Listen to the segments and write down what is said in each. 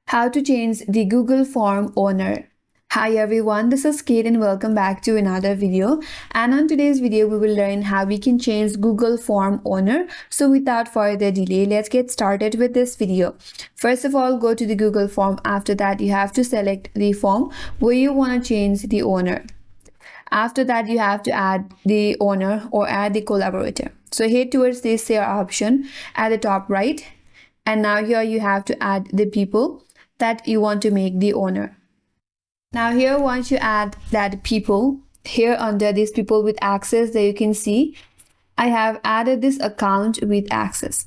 How to change the Google Form owner. Hi everyone, this is Kate and welcome back to another video. And on today's video, we will learn how we can change Google Form owner. So without further delay, let's get started with this video. First of all, go to the Google Form. After that, you have to select the form where you want to change the owner. After that, you have to add the owner or add the collaborator. So head towards this share option at the top right. And now here you have to add the people that you want to make the owner. Now here, once you add that people, here under these people with access, there you can see I have added this account with access.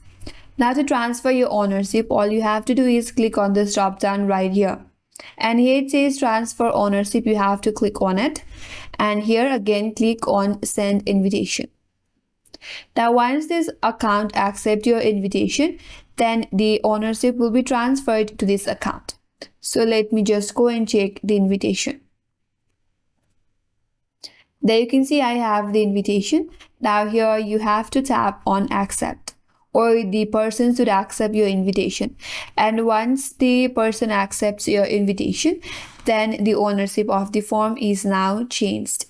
Now to transfer your ownership, all you have to do is click on this drop down right here. And here it says transfer ownership, you have to click on it. And here again, click on send invitation. Now once this account accepts your invitation, then the ownership will be transferred to this account. So let me just go and check the invitation. There you can see I have the invitation. Now here you have to tap on accept, or the person should accept your invitation. And once the person accepts your invitation, then the ownership of the form is now changed.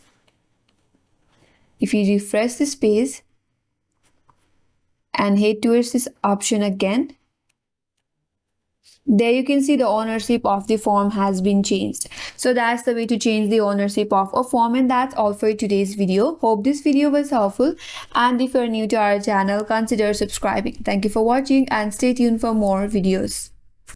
If you refresh this page and head towards this option again, there you can see the ownership of the form has been changed. So that's the way to change the ownership of a form, and that's all for today's video. Hope this video was helpful, and if you're new to our channel, consider subscribing. Thank you for watching and stay tuned for more videos.